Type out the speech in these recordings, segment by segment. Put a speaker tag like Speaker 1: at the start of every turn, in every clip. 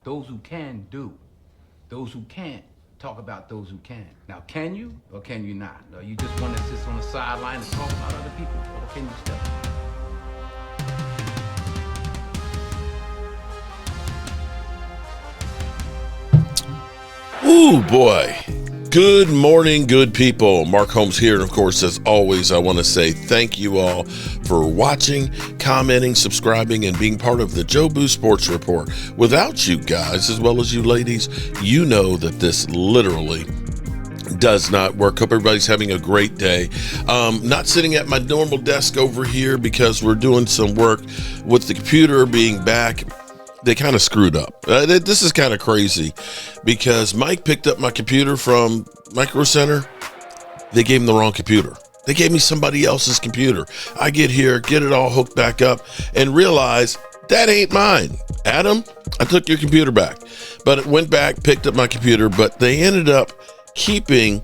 Speaker 1: Those who can do. Those who can't talk about those who can. Now, can you or can you not? Or you just want to sit on the sideline and talk about other people? Or can you step up?
Speaker 2: Ooh, boy. Good morning, good people. Mark Holmes here. And of course, as always, I want to say thank you all for watching, commenting, subscribing, and being part of the Joe Boo Sports Report. Without you guys, as well as you ladies, you know that this literally does not work. Hope everybody's having a great day. Not sitting at my normal desk over here because we're doing some work with the computer being back. They kind of screwed up. This is kind of crazy because Mike picked up my computer from Micro Center. They gave him the wrong computer. They gave me somebody else's computer. I get here, get it all hooked back up, and realize that ain't mine. Adam, I took your computer back. But it went back, picked up my computer, but they ended up keeping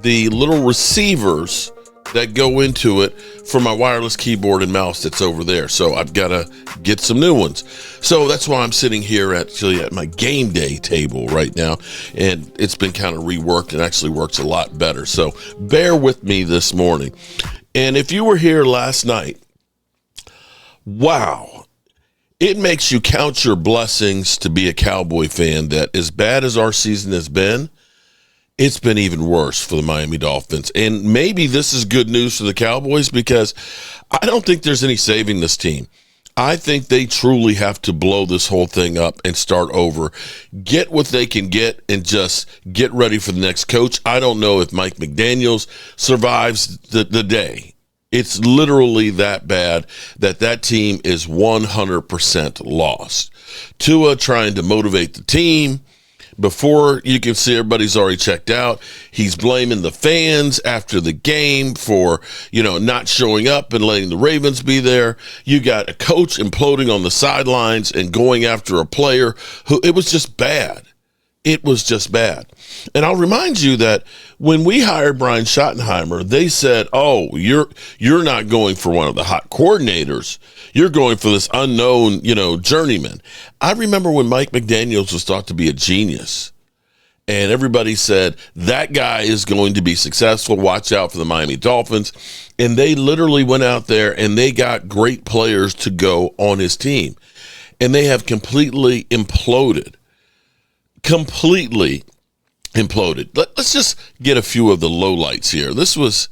Speaker 2: the little receivers that go into it for my wireless keyboard and mouse that's over there. So I've got to get some new ones. So that's why I'm sitting here actually at my game day table right now. And it's been kind of reworked and actually works a lot better. So bear with me this morning. And if you were here last night, wow, it makes you count your blessings to be a Cowboy fan that as bad as our season has been, it's been even worse for the Miami Dolphins. And maybe this is good news for the Cowboys because I don't think there's any saving this team. I think they truly have to blow this whole thing up and start over, get what they can get, and just get ready for the next coach. I don't know if Mike McDaniels survives the day. It's literally that bad that team is 100% lost. Tua trying to motivate the team. Before you can see everybody's already checked out, he's blaming the fans after the game for, not showing up and letting the Ravens be there. You got a coach imploding on the sidelines and going after a player who it was just bad. It was just bad. And I'll remind you that when we hired Brian Schottenheimer, they said, oh, you're not going for one of the hot coordinators. You're going for this unknown, journeyman. I remember when Mike McDaniels was thought to be a genius. And everybody said, that guy is going to be successful. Watch out for the Miami Dolphins. And they literally went out there and they got great players to go on his team. And they have completely imploded. Let's just get a few of the lowlights here. This was.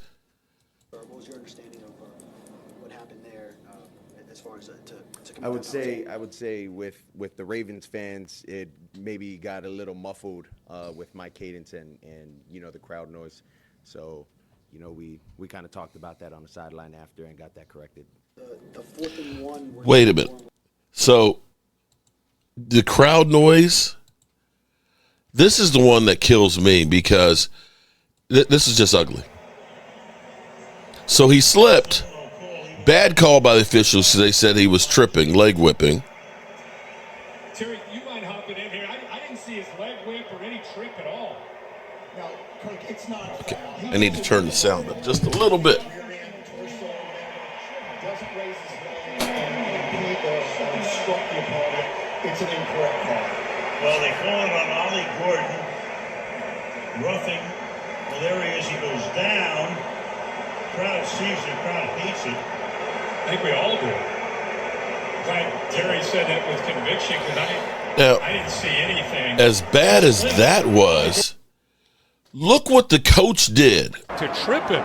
Speaker 3: What was your understanding of what happened there as far as to
Speaker 4: I would say with the Ravens fans, it maybe got a little muffled with my cadence and the crowd noise. So we kind of talked about that on the sideline after and got that corrected.
Speaker 3: the 4th and 1.
Speaker 2: Wait a minute. So the crowd noise. This is the one that kills me because this is just ugly. So he slipped. Bad call by the officials. They said he was tripping, leg whipping.
Speaker 5: Terry, you mind hopping in here? I didn't see his leg whip or any trip at all.
Speaker 6: No, Kirk, it's not.
Speaker 2: Okay, I need to turn the sound up just a little bit.
Speaker 6: Doesn't raise his hand or struck the opponent. It's an incorrect call.
Speaker 7: Well, they call it on Ollie Gordon. Roughing. Well, there he is. He goes down. Crowd sees it. Crowd hates it.
Speaker 5: I think we all do. Glad Terry said that with conviction because I didn't see anything.
Speaker 2: As bad as that was, look what the coach did.
Speaker 5: To trip him.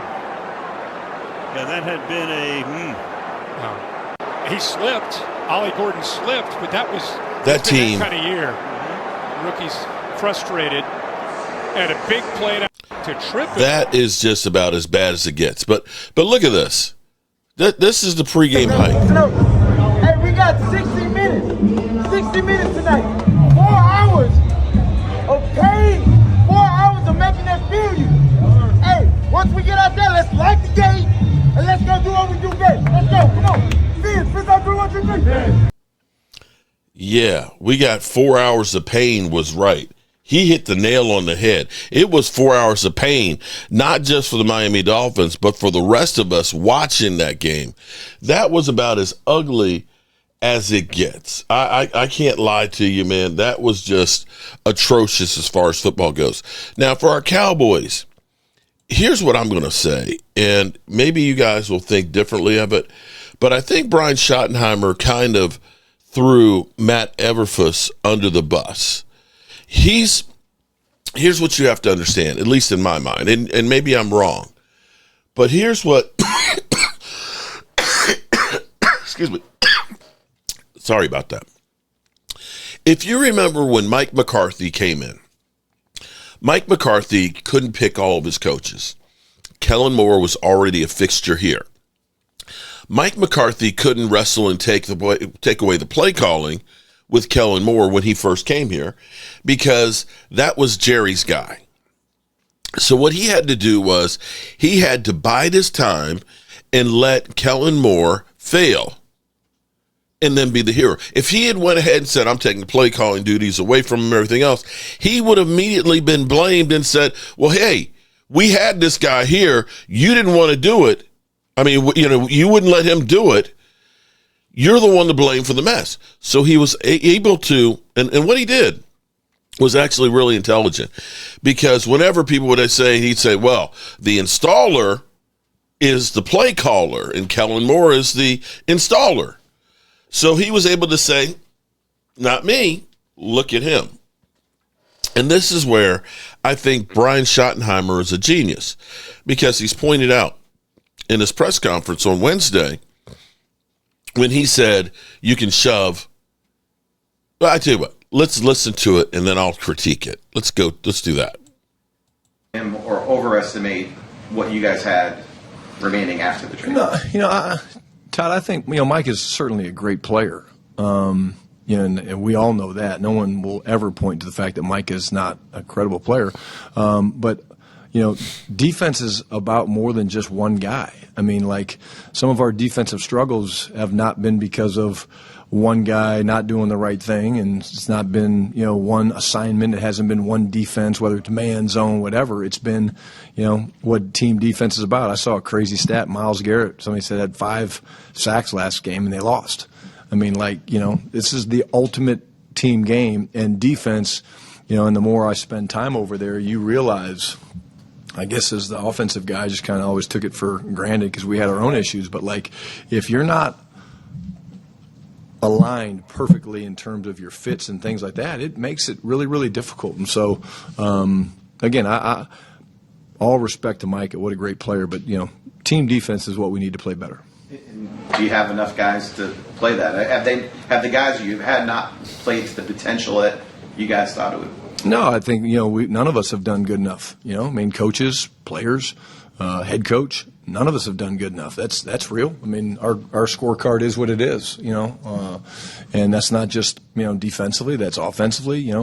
Speaker 7: Yeah, that had been
Speaker 5: He slipped. Ollie Gordon slipped, but that was
Speaker 2: that team.
Speaker 5: That kind of year. Rookies frustrated and a big play to trip him.
Speaker 2: That is just about as bad as it gets. But look at this. This is the pregame hype.
Speaker 8: Hey, we got 60 minutes. 60 minutes tonight. 4 hours of pain. 4 hours of making us feel you. Hey, once we get out there, let's light the gate and let's go do what we do best. Let's go. Come on. Fizz, I'll do what you do.
Speaker 2: Yeah, we got 4 hours of pain was right. He hit the nail on the head. It was 4 hours of pain, not just for the Miami Dolphins, but for the rest of us watching that game. That was about as ugly as it gets. I can't lie to you, man. That was just atrocious as far as football goes. Now, for our Cowboys, here's what I'm going to say, and maybe you guys will think differently of it, but I think Brian Schottenheimer kind of threw Matt Eberflus under the bus. Here's what you have to understand, at least in my mind, and maybe I'm wrong, but here's what excuse me. Sorry about that. If you remember when Mike McCarthy came in, Mike McCarthy couldn't pick all of his coaches. Kellen Moore was already a fixture here. Mike McCarthy couldn't wrestle and take away the play calling with Kellen Moore when he first came here because that was Jerry's guy. So what he had to do was he had to bide his time and let Kellen Moore fail and then be the hero. If he had went ahead and said, I'm taking the play calling duties away from him and everything else, he would have immediately been blamed and said, well, hey, we had this guy here. You didn't want to do it. I mean, you wouldn't let him do it. You're the one to blame for the mess. So he was able to, and what he did was actually really intelligent, because whenever people would say, he'd say, well, the installer is the play caller and Kellen Moore is the installer. So he was able to say, not me, look at him. And this is where I think Brian Schottenheimer is a genius, because he's pointed out in his press conference on Wednesday when he said, you can shove. Well, I tell you what, let's listen to it and then I'll critique it. Let's do that.
Speaker 9: Or overestimate what you guys had remaining after the trade.
Speaker 10: No, Todd, I think Mike is certainly a great player, and we all know that. No one will ever point to the fact that Mike is not a credible player. But defense is about more than just one guy. I mean, like, some of our defensive struggles have not been because of one guy not doing the right thing, and it's not been, one assignment. It hasn't been one defense, whether it's man, zone, whatever. It's been, what team defense is about. I saw a crazy stat. Myles Garrett, somebody said, had 5 sacks last game, and they lost. I mean, this is the ultimate team game, and defense, and the more I spend time over there, you realize, I guess as the offensive guy, I just kind of always took it for granted because we had our own issues. But, if you're not aligned perfectly in terms of your fits and things like that, it makes it really, really difficult. And so, again, I all respect to Mike, what a great player, but team defense is what we need to play better.
Speaker 9: Do you have enough guys to play that? Have the guys you've had not played to the potential that you guys thought it would?
Speaker 10: No, I think none of us have done good enough. Coaches, players, head coach. None of us have done good enough. That's real. I mean, our scorecard is what it is, and that's not just, defensively, that's offensively,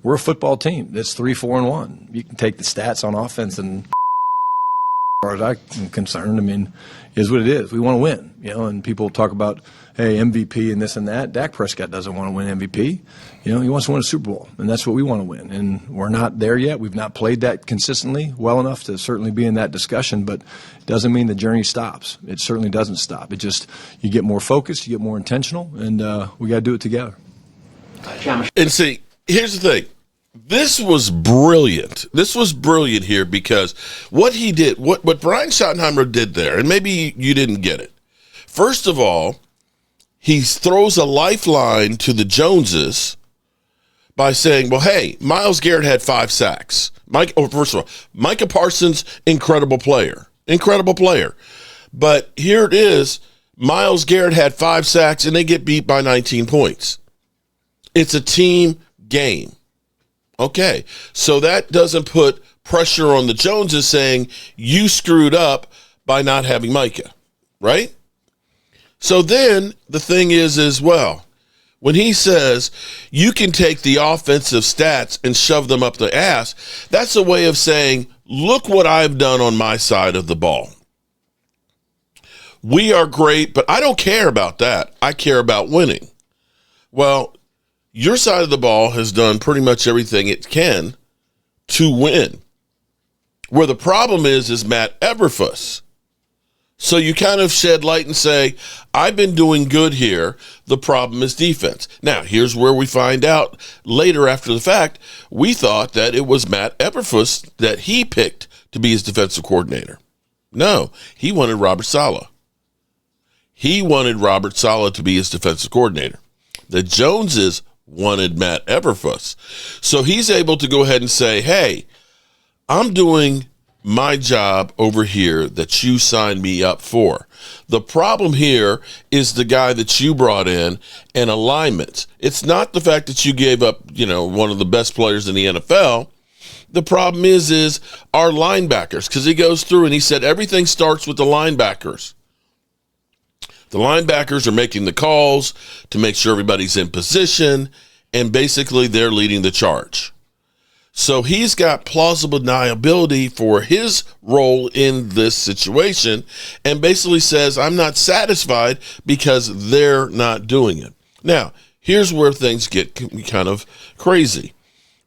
Speaker 10: we're a football team that's 3-4-1. You can take the stats on offense and, as far as I'm concerned, I mean, is what it is. We want to win, and people talk about, hey, MVP and this and that. Dak Prescott doesn't want to win MVP. He wants to win a Super Bowl, and that's what we want to win. And we're not there yet. We've not played that consistently well enough to certainly be in that discussion, but it doesn't mean the journey stops. It certainly doesn't stop. It just, you get more focused, you get more intentional, and we got to do it together.
Speaker 2: And see, here's the thing. This was brilliant. This was brilliant here, because what he did, what Brian Schottenheimer did there, and maybe you didn't get it. First of all, he throws a lifeline to the Joneses by saying, well, hey, Myles Garrett had 5 sacks. First of all, Micah Parsons, incredible player. But here it is, Myles Garrett had 5 sacks, and they get beat by 19 points. It's a team game. Okay, so that doesn't put pressure on the Joneses saying, you screwed up by not having Micah, right? So then the thing is well, when he says you can take the offensive stats and shove them up the ass, that's a way of saying, look what I've done on my side of the ball. We are great, but I don't care about that. I care about winning. Well, your side of the ball has done pretty much everything it can to win. Where the problem is Matt Eberflus. So you kind of shed light and say, I've been doing good here. The problem is defense. Now, here's where we find out later after the fact, we thought that it was Matt Eberflus that he picked to be his defensive coordinator. No, he wanted Robert Saleh. He wanted Robert Saleh to be his defensive coordinator. The Joneses wanted Matt Eberflus. So he's able to go ahead and say, hey, I'm doing my job over here that you signed me up for. The problem here is the guy that you brought in and alignments. It's not the fact that you gave up, one of the best players in the NFL. The problem is our linebackers, because he goes through and he said everything starts with the linebackers. The linebackers are making the calls to make sure everybody's in position, and basically they're leading the charge. So he's got plausible deniability for his role in this situation and basically says, I'm not satisfied because they're not doing it. Now, here's where things get kind of crazy,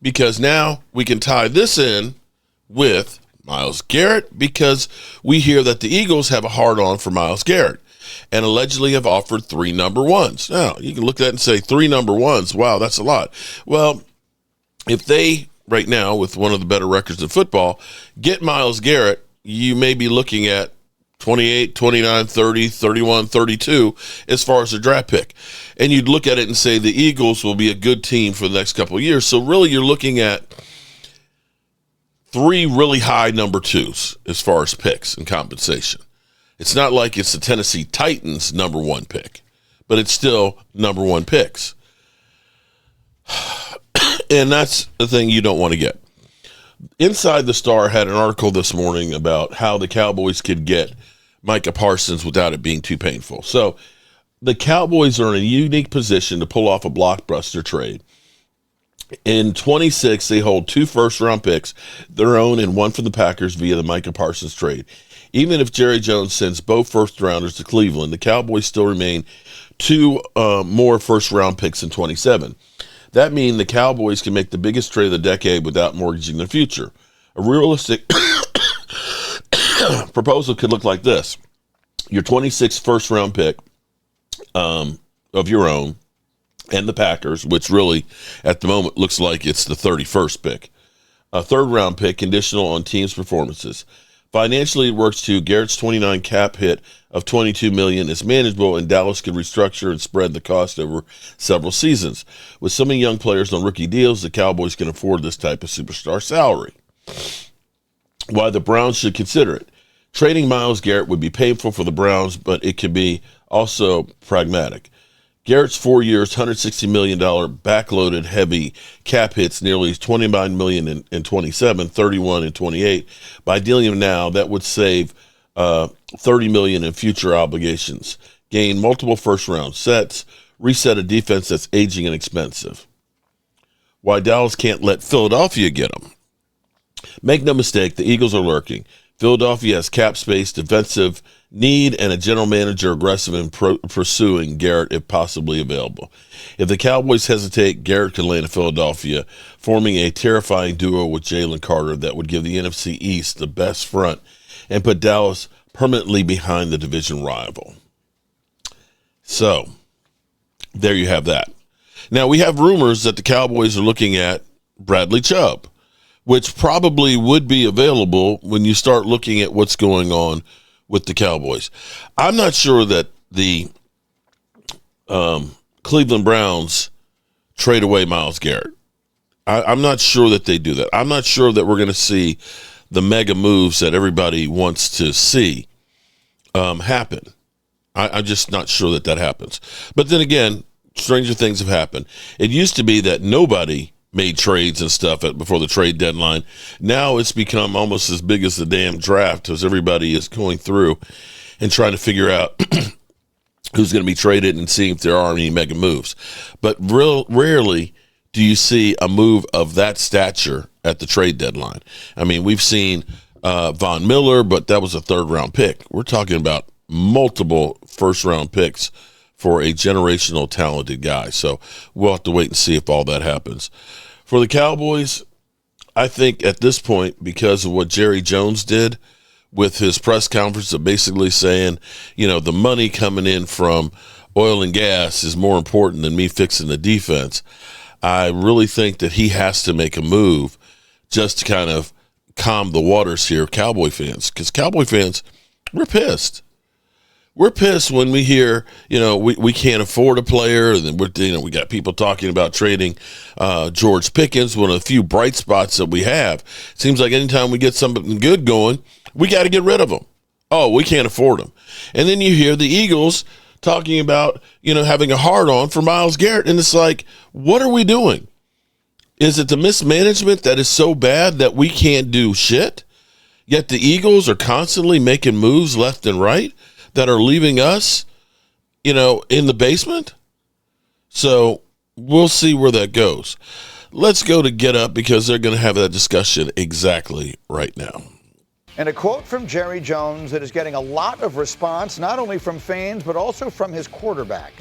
Speaker 2: because now we can tie this in with Myles Garrett, because we hear that the Eagles have a hard-on for Myles Garrett and allegedly have offered 3 number ones. Now, you can look at that and say 3 number ones. Wow, that's a lot. Well, if they, right now, with one of the better records in football, get Myles Garrett, you may be looking at 28, 29, 30, 31, 32 as far as the draft pick. And you'd look at it and say the Eagles will be a good team for the next couple of years. So really you're looking at 3 really high number 2s as far as picks and compensation. It's not like it's the Tennessee Titans number 1 pick, but it's still number 1 picks. And that's the thing you don't want to get. Inside the Star had an article this morning about how the Cowboys could get Micah Parsons without it being too painful. So the Cowboys are in a unique position to pull off a blockbuster trade. In 26, they hold 2 first-round picks, their own and 1 from the Packers via the Micah Parsons trade. Even if Jerry Jones sends both first-rounders to Cleveland, the Cowboys still remain 2 more first-round picks in 27. That means the Cowboys can make the biggest trade of the decade without mortgaging their future. A realistic proposal could look like this. Your 26th first-round pick of your own and the Packers, which really at the moment looks like it's the 31st pick. A 3rd-round pick conditional on teams' performances. Financially, it works too. Garrett's 29 cap hit of $22 million is manageable, and Dallas could restructure and spread the cost over several seasons. With so many young players on rookie deals, the Cowboys can afford this type of superstar salary. Why the Browns should consider it. Trading Myles Garrett would be painful for the Browns, but it could be also pragmatic. Garrett's 4 years, $160 million backloaded heavy cap hits nearly $29 million in 27, 31 in 28. By dealing him now, that would save $30 million in future obligations, gain multiple first-round sets, reset a defense that's aging and expensive. Why Dallas can't let Philadelphia get him. Make no mistake, the Eagles are lurking. Philadelphia has cap space, defensive need, and a general manager aggressive in pursuing Garrett if possibly available. If the Cowboys hesitate, Garrett could land in Philadelphia, forming a terrifying duo with Jalen Carter that would give the NFC East the best front and put Dallas permanently behind the division rival. So, there you have that. Now, we have rumors that the Cowboys are looking at Bradley Chubb, which probably would be available when you start looking at what's going on with the Cowboys. I'm not sure that the Cleveland Browns trade away Myles Garrett. I'm not sure that they do that. I'm not sure that we're going to see the mega moves that everybody wants to see happen. I'm just not sure that that happens. But then again, stranger things have happened. It used to be that nobody made trades and stuff before the trade deadline. Now it's become almost as big as the damn draft, as everybody is going through and trying to figure out who's going to be traded and seeing if there are any mega moves. But rarely do you see a move of that stature at the trade deadline. I mean, we've seen Von Miller, but that was a 3rd-round pick. We're talking about multiple first-round picks for a generational talented guy. So we'll have to wait and see if all that happens. For the Cowboys, I think at this point, because of what Jerry Jones did with his press conference of basically saying, the money coming in from oil and gas is more important than me fixing the defense. I really think that he has to make a move just to kind of calm the waters here, Cowboy fans, because Cowboy fans, we're pissed. We're pissed when we hear, we can't afford a player, and then we got people talking about trading George Pickens, one of the few bright spots that we have. It seems like anytime we get something good going, we got to get rid of him. Oh, we can't afford him. And then you hear the Eagles talking about, having a hard-on for Myles Garrett, and it's like, what are we doing? Is it the mismanagement that is so bad that we can't do shit? Yet the Eagles are constantly making moves left and right that are leaving us, in the basement. So we'll see where that goes. Let's go to Get Up because they're going to have that discussion exactly right now.
Speaker 11: And a quote from Jerry Jones that is getting a lot of response, not only from fans, but also from his quarterback.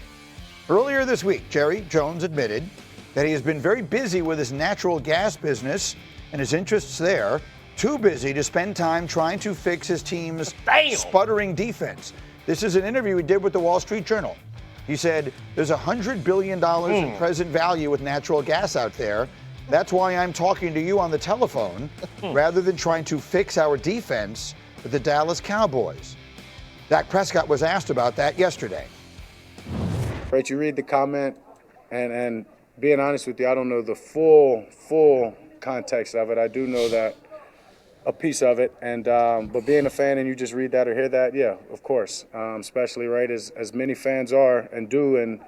Speaker 11: Earlier this week, Jerry Jones admitted that he has been very busy with his natural gas business and his interests there, too busy to spend time trying to fix his team's sputtering defense. This is an interview he did with the Wall Street Journal. He said, there's $100 billion in present value with natural gas out there. That's why I'm talking to you on the telephone rather than trying to fix our defense with the Dallas Cowboys. Dak Prescott was asked about that yesterday.
Speaker 12: Right, you read the comment, and being honest with you, I don't know the full context of it. I do know that a piece of it, and but being a fan and you just read that or hear that, yeah, of course, especially right as many fans are and do, and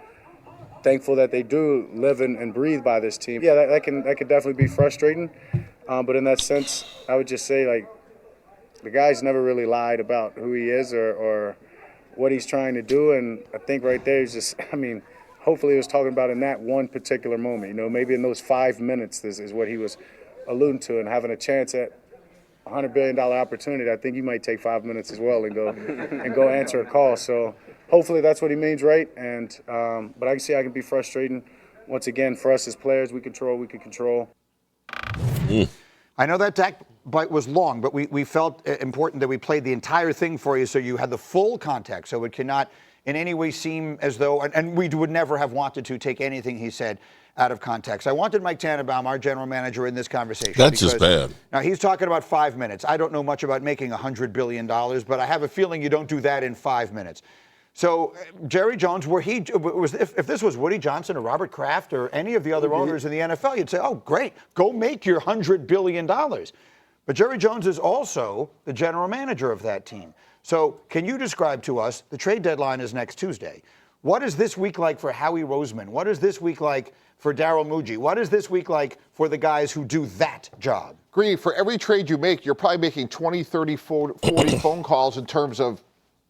Speaker 12: thankful that they do live and breathe by this team. Yeah, that can definitely be frustrating, but in that sense, I would just say, like, the guy's never really lied about who he is or what he's trying to do, and I think right there is just, hopefully he was talking about in that one particular moment. Maybe in those 5 minutes, this is what he was alluding to, and having a chance at $100 billion opportunity. I think you might take 5 minutes as well and go answer a call. So hopefully that's what he means, right? And but I can see I can be frustrating. Once again, for us as players, we can control.
Speaker 11: I know that Dak bite was long, but we felt important that we played the entire thing for you so you had the full context, so it cannot in any way seem as though, and we would never have wanted to take anything he said out of context. I wanted Mike Tannenbaum, our general manager, in this conversation.
Speaker 2: That's just bad.
Speaker 11: Now, he's talking about 5 minutes. I don't know much about making $100 billion, but I have a feeling you don't do that in 5 minutes. So, Jerry Jones, if this was Woody Johnson or Robert Kraft or any of the other owners in the NFL, you'd say, oh, great, go make your $100 billion. But Jerry Jones is also the general manager of that team. So can you describe to us, the trade deadline is next Tuesday. What is this week like for Howie Roseman? What is this week like for Darryl Muji? What is this week like for the guys who do that job?
Speaker 13: Green, for every trade you make, you're probably making 20, 30, 40 phone calls in terms of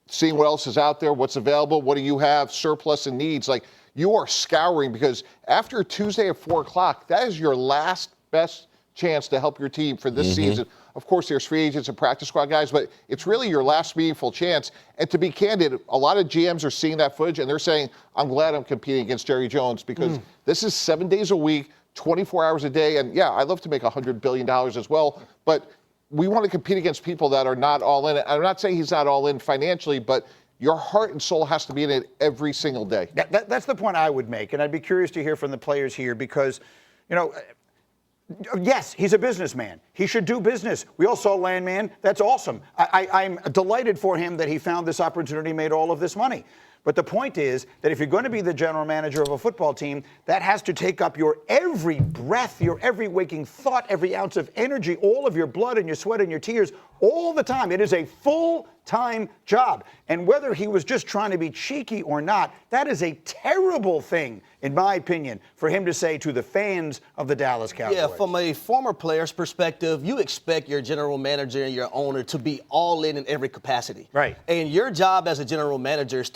Speaker 13: seeing what else is out there, what's available, what do you have, surplus and needs. Like, you are scouring, because after Tuesday at 4 o'clock, that is your last best chance to help your team for this season. Of course, there's free agents and practice squad guys, but it's really your last meaningful chance. And to be candid, a lot of GMs are seeing that footage and they're saying, I'm glad I'm competing against Jerry Jones, because this is 7 days a week, 24 hours a day. And yeah, I'd love to make $100 billion as well, but we want to compete against people that are not all in. I'm not saying he's not all in financially, but your heart and soul has to be in it every single day.
Speaker 11: That's the point I would make. And I'd be curious to hear from the players here because, yes, he's a businessman. He should do business. We all saw Landman. That's awesome. I'm delighted for him that he found this opportunity, made all of this money. But the point is that if you're going to be the general manager of a football team, that has to take up your every breath, your every waking thought, every ounce of energy, all of your blood and your sweat and your tears, all the time. It is a full-time job. And whether he was just trying to be cheeky or not, that is a terrible thing, in my opinion, for him to say to the fans of the Dallas Cowboys.
Speaker 14: Yeah, from a former player's perspective, you expect your general manager and your owner to be all in every capacity.
Speaker 11: Right.
Speaker 14: And your job as a general manager is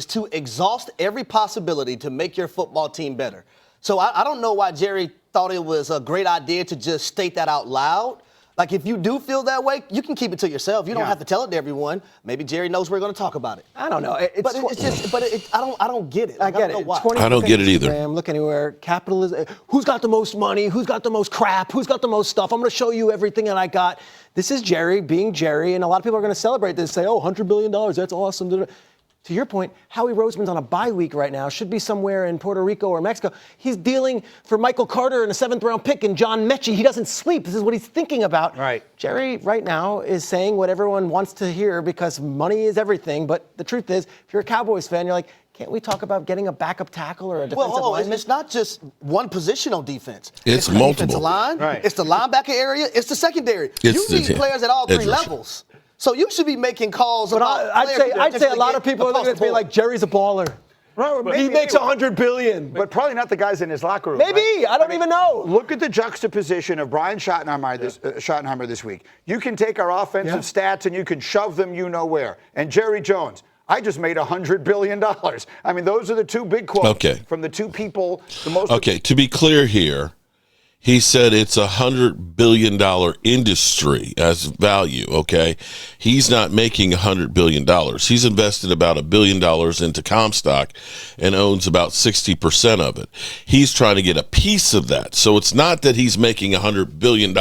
Speaker 14: to exhaust every possibility to make your football team better. So I don't know why Jerry thought it was a great idea to just state that out loud. Like, if you do feel that way, you can keep it to yourself. You don't have to tell it to everyone. Maybe Jerry knows we're going to talk about it.
Speaker 15: I don't know.
Speaker 14: I don't get it.
Speaker 15: I get it.
Speaker 2: I don't get it either.
Speaker 15: Instagram, look anywhere. Capitalism. Who's got the most money? Who's got the most crap? Who's got the most stuff? I'm going to show you everything that I got. This is Jerry being Jerry, and a lot of people are going to celebrate this. Say, oh, $100 billion. That's awesome. To your point, Howie Roseman's on a bye week right now, should be somewhere in Puerto Rico or Mexico. He's dealing for Michael Carter and a 7th-round pick and John Mechie. He doesn't sleep. This is what he's thinking about.
Speaker 11: Right.
Speaker 15: Jerry right now is saying what everyone wants to hear because money is everything. But the truth is, if you're a Cowboys fan, you're like, can't we talk about getting a backup tackle or a defensive lineman?
Speaker 14: It's not just one position on defense.
Speaker 2: It's
Speaker 14: the
Speaker 2: multiple.
Speaker 14: Defensive line.
Speaker 11: Right.
Speaker 14: It's the linebacker area. It's the secondary. You need players at all three levels. So you should be making calls about.
Speaker 15: I'd say a lot of people are looking at me like Jerry's a baller. He makes $100 billion.
Speaker 11: But probably not the guys in his locker room.
Speaker 15: Maybe.
Speaker 11: Right?
Speaker 15: I don't even know.
Speaker 11: Look at the juxtaposition of Brian Schottenheimer this week. You can take our offensive stats and you can shove them you know where. And Jerry Jones, I just made $100 billion. I mean, those are the two big quotes from the two people. The most.
Speaker 2: Okay, to be clear here, he said it's $100 billion industry as value, okay? He's not making $100 billion. He's invested about $1 billion into Comstock and owns about 60% of it. He's trying to get a piece of that. So it's not that he's making $100 billion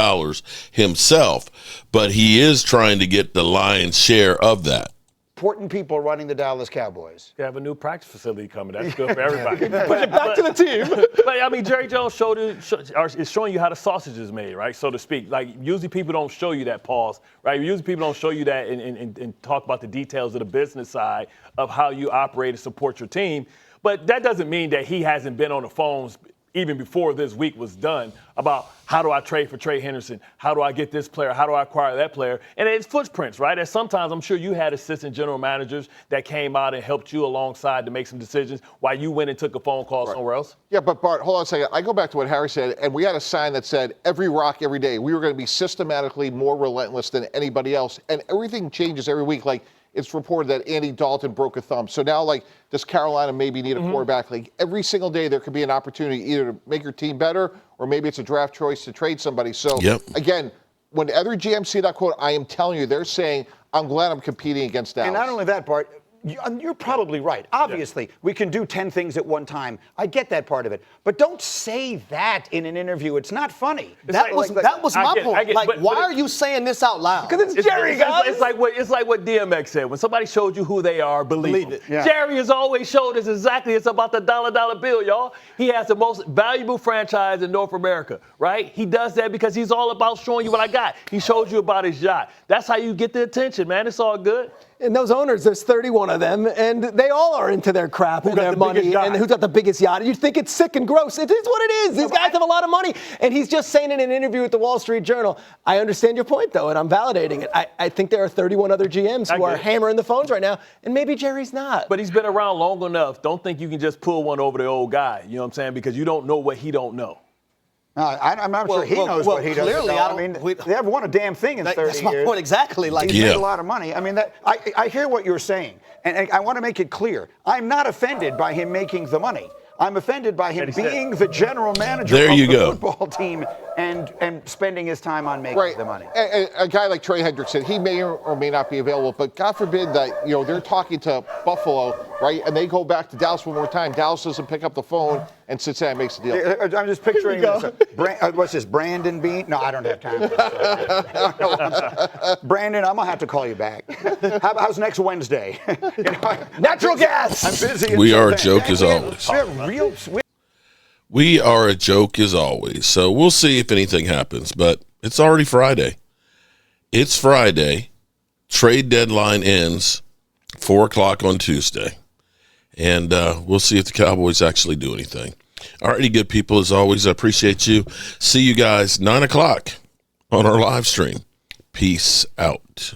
Speaker 2: himself, but he is trying to get the lion's share of that.
Speaker 11: Important people running the Dallas Cowboys.
Speaker 16: They have a new practice facility coming. That's good for everybody.
Speaker 15: Push it back to the team.
Speaker 16: But, I mean, Jerry Jones is showing you how the sausage is made, right, so to speak. Like, usually people don't show you that, pause, right? Usually people don't show you that and talk about the details of the business side of how you operate and support your team. But that doesn't mean that he hasn't been on the phones even before this week was done about how do I trade for Trey Henderson? How do I get this player? How do I acquire that player? And it's footprints, right? And sometimes I'm sure you had assistant general managers that came out and helped you alongside to make some decisions while you went and took a phone call somewhere else.
Speaker 13: Yeah, but Bart, hold on a second. I go back to what Harry said, and we had a sign that said every rock, every day. We were going to be systematically more relentless than anybody else. And everything changes every week. Like, it's reported that Andy Dalton broke a thumb. So now, like, does Carolina maybe need a quarterback? Like, every single day there could be an opportunity either to make your team better or maybe it's a draft choice to trade somebody. So, again, when every GM see that quote, I am telling you, they're saying, I'm glad I'm competing against Dallas.
Speaker 11: And not only that, Bart, you're probably right. Obviously, we can do 10 things at one time. I get that part of it. But don't say that in an interview. It's not funny.
Speaker 14: That was my point. Why are you saying this out loud?
Speaker 15: Because it's Jerry, guys.
Speaker 16: It's like what DMX said. When somebody showed you who they are, believe it.
Speaker 11: Yeah.
Speaker 16: Jerry has always showed us exactly. It's about the dollar bill, y'all. He has the most valuable franchise in North America, right? He does that because he's all about showing you what I got. He showed you about his yacht. That's how you get the attention, man. It's all good.
Speaker 15: And those owners, there's 31 of them, and they all are into their crap and their money and who's got the biggest yacht. You think it's sick and gross. It is what it is. These guys have a lot of money. And he's just saying in an interview with the Wall Street Journal, I understand your point, though, and I'm validating it. I think there are 31 other GMs who are hammering the phones right now, and maybe Jerry's not.
Speaker 16: But he's been around long enough. Don't think you can just pull one over the old guy. You know what I'm saying? Because you don't know what he don't know.
Speaker 11: I'm not sure he knows what he doesn't know. I mean, they haven't won a damn thing in 30 years.
Speaker 14: That's my point exactly. Like,
Speaker 11: he's made a lot of money. I mean, I hear what you're saying, and I want to make it clear. I'm not offended by him making the money. I'm offended by him being the general manager of the football team and spending his time on making the money.
Speaker 13: And a guy like Trey Hendrickson, he may or may not be available, but God forbid that they're talking to Buffalo, right? And they go back to Dallas one more time. Dallas doesn't pick up the phone, and Cincinnati makes a deal.
Speaker 11: I'm just picturing this. What's this, Brandon Bean? No, I don't have time for this. Brandon, I'm going to have to call you back. How's next Wednesday?
Speaker 15: Natural gas!
Speaker 11: I'm busy.
Speaker 2: We are a joke as always. We are a joke as always. So we'll see if anything happens, but it's already Friday. It's Friday. Trade deadline ends 4 o'clock on Tuesday. And we'll see if the Cowboys actually do anything. All righty, good people. As always, I appreciate you. See you guys 9 o'clock on our live stream. Peace out.